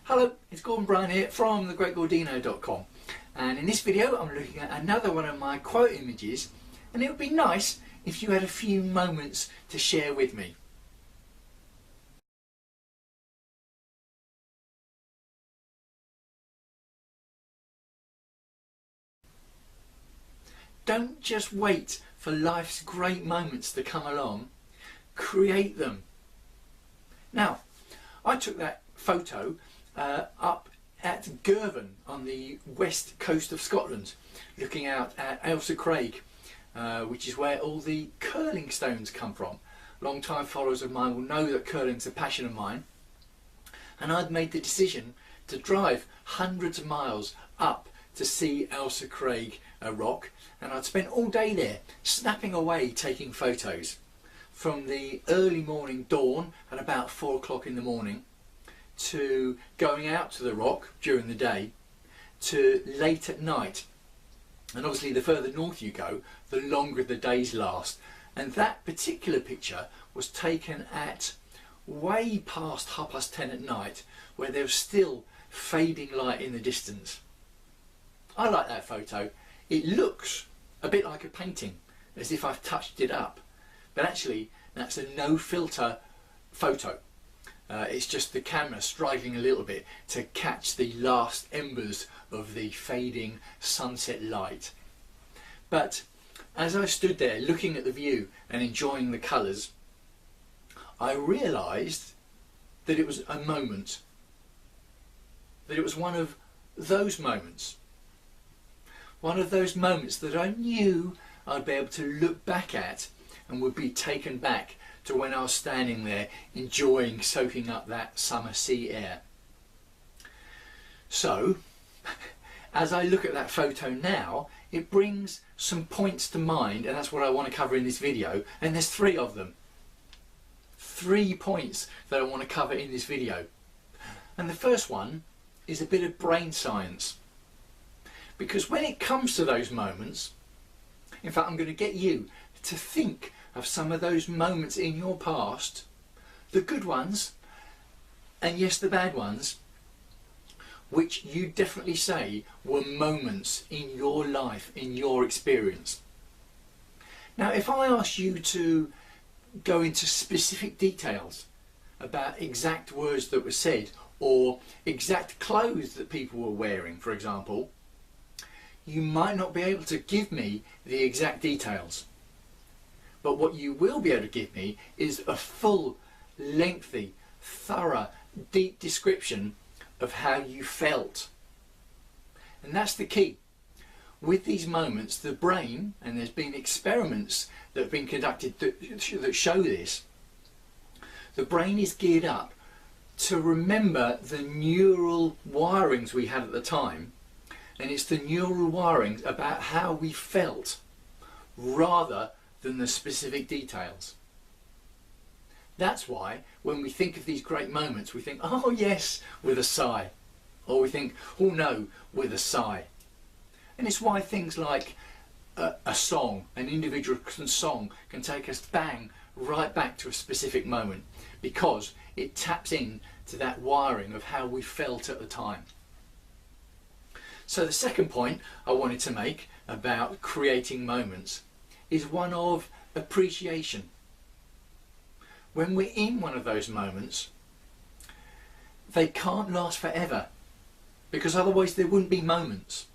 Hello, it's Bryan here from thegreatgordino.com, and in this video I'm looking at another one of my quote images, and it would be nice if you had a few moments to share with me. Don't just wait for life's great moments to come along, create them. Now, I took that photo up at Girvan on the west coast of Scotland, looking out at Ailsa Craig, which is where all the curling stones come from. Long-time followers of mine will know that curling's a passion of mine, and I'd made the decision to drive hundreds of miles up to see Ailsa Craig rock, and I'd spent all day there snapping away taking photos from the early morning dawn at about 4 o'clock in the morning to going out to the rock during the day to late at night. And obviously the further north you go, the longer the days last, and that particular picture was taken at way past 10:30 at night, where there was still fading light in the distance. I like that photo. It looks a bit like a painting, as if I've touched it up, but actually that's a no filter photo. It's just the camera striking a little bit to catch the last embers of the fading sunset light. But as I stood there looking at the view and enjoying the colours, I realised that it was a moment, that it was one of those moments. One of those moments that I knew I'd be able to look back at and would be taken back to when I was standing there enjoying soaking up that summer sea air. So, as I look at that photo now, it brings some points to mind, and that's what I want to cover in this video, and there's 3 of them. 3 points that I want to cover in this video. And the first one is a bit of brain science. Because when it comes to those moments, in fact I'm going to get you to think of some of those moments in your past, the good ones and yes the bad ones, which you definitely say were moments in your life, in your experience. Now if I ask you to go into specific details about exact words that were said or exact clothes that people were wearing, for example, you might not be able to give me the exact details. But what you will be able to give me is a full, lengthy, thorough, deep description of how you felt. And that's the key. With these moments, the brain, and there's been experiments that have been conducted that show this, the brain is geared up to remember the neural wirings we had at the time, and it's the neural wirings about how we felt rather than the specific details. That's why when we think of these great moments we think, oh yes, with a sigh, or we think, oh no, with a sigh. And it's why things like a song, an individual song, can take us bang right back to a specific moment, because it taps in to that wiring of how we felt at the time. So the second point I wanted to make about creating moments is one of appreciation. When we're in one of those moments, they can't last forever, because otherwise there wouldn't be moments.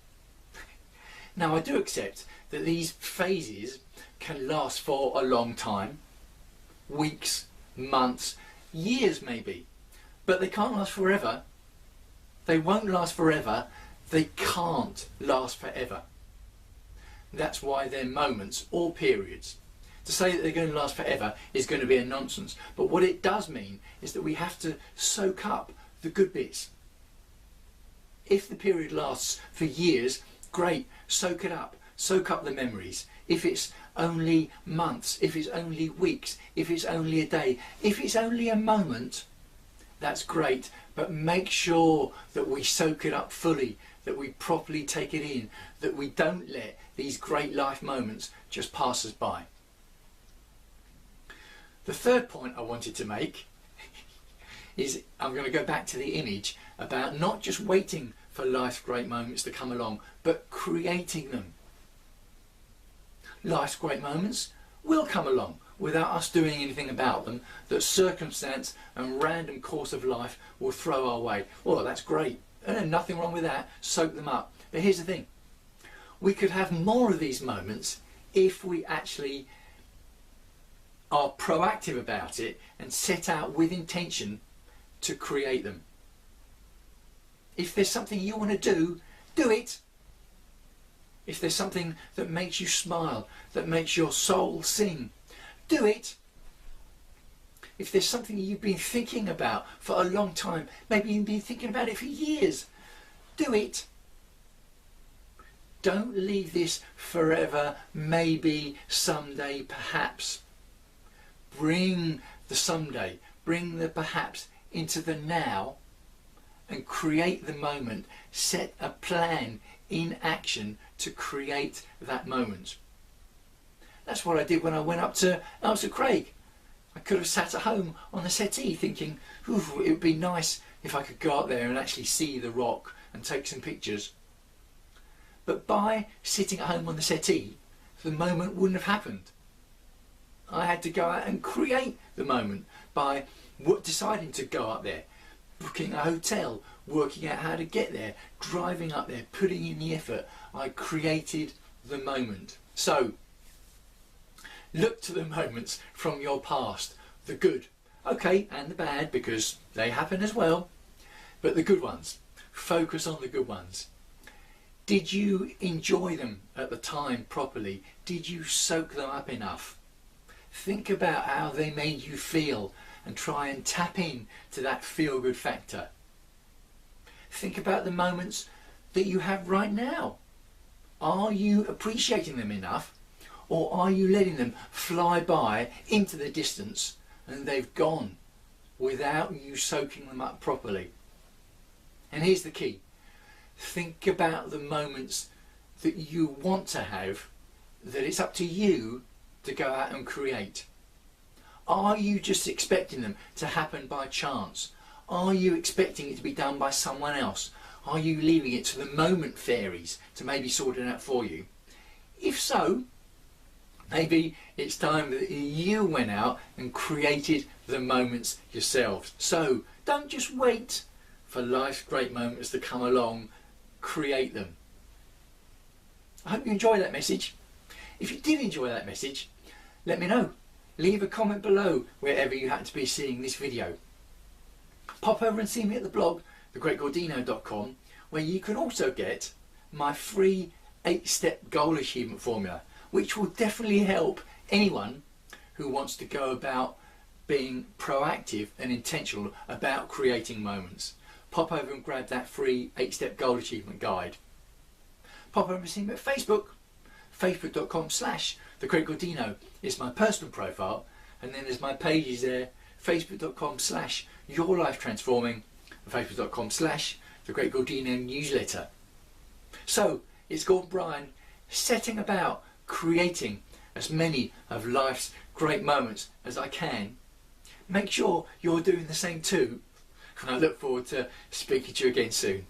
Now I do accept that these phases can last for a long time, weeks, months, years maybe, but they can't last forever. They won't last forever. They can't last forever. That's why they're moments or periods. To say that they're going to last forever is going to be a nonsense, but what it does mean is that we have to soak up the good bits. If the period lasts for years, great, soak it up, soak up the memories. If it's only months, if it's only weeks, if it's only a day, if it's only a moment, that's great, but make sure that we soak it up fully, that we properly take it in, that we don't let these great life moments just pass us by. The third point I wanted to make is I'm going to go back to the image about not just waiting for life's great moments to come along, but creating them. Life's great moments will come along without us doing anything about them, that circumstance and random course of life will throw our way. Well, that's great. Nothing wrong with that. Soak them up. But here's the thing. We could have more of these moments if we actually are proactive about it and set out with intention to create them. If there's something you want to do, do it. If there's something that makes you smile, that makes your soul sing, do it. If there's something you've been thinking about for a long time, maybe you've been thinking about it for years, do it. Don't leave this forever, maybe, someday, perhaps. Bring the someday, bring the perhaps into the now and create the moment. Set a plan in action to create that moment. That's what I did when I went up to Craig. I could have sat at home on the settee thinking, ooh, it would be nice if I could go up there and actually see the rock and take some pictures. But by sitting at home on the settee, the moment wouldn't have happened. I had to go out and create the moment by deciding to go up there, booking a hotel, working out how to get there, driving up there, putting in the effort. I created the moment. So, look to the moments from your past, the good, okay, and the bad, because they happen as well, but the good ones. Focus on the good ones. Did you enjoy them at the time properly? Did you soak them up enough? Think about how they made you feel and try and tap in to that feel-good factor. Think about the moments that you have right now. Are you appreciating them enough, or are you letting them fly by into the distance and they've gone without you soaking them up properly? And here's the key. Think about the moments that you want to have, that it's up to you to go out and create. Are you just expecting them to happen by chance? Are you expecting it to be done by someone else? Are you leaving it to the moment fairies to maybe sort it out for you? If so, maybe it's time that you went out and created the moments yourselves. So don't just wait for life's great moments to come along. Create them. I hope you enjoyed that message. If you did enjoy that message, let me know. Leave a comment below wherever you happen to be seeing this video. Pop over and see me at the blog, thegreatgordino.com, where you can also get my free 8-step goal achievement formula, which will definitely help anyone who wants to go about being proactive and intentional about creating moments. Pop over and grab that free 8-step goal achievement guide. Pop over and see me at Facebook. Facebook.com/thegreatgordino is my personal profile, and then there's my pages there. Facebook.com/yourlifetransforming and Facebook.com/thegreatgordino newsletter. So it's called Bryan, setting about creating as many of life's great moments as I can. Make sure you're doing the same too, and I look forward to speaking to you again soon.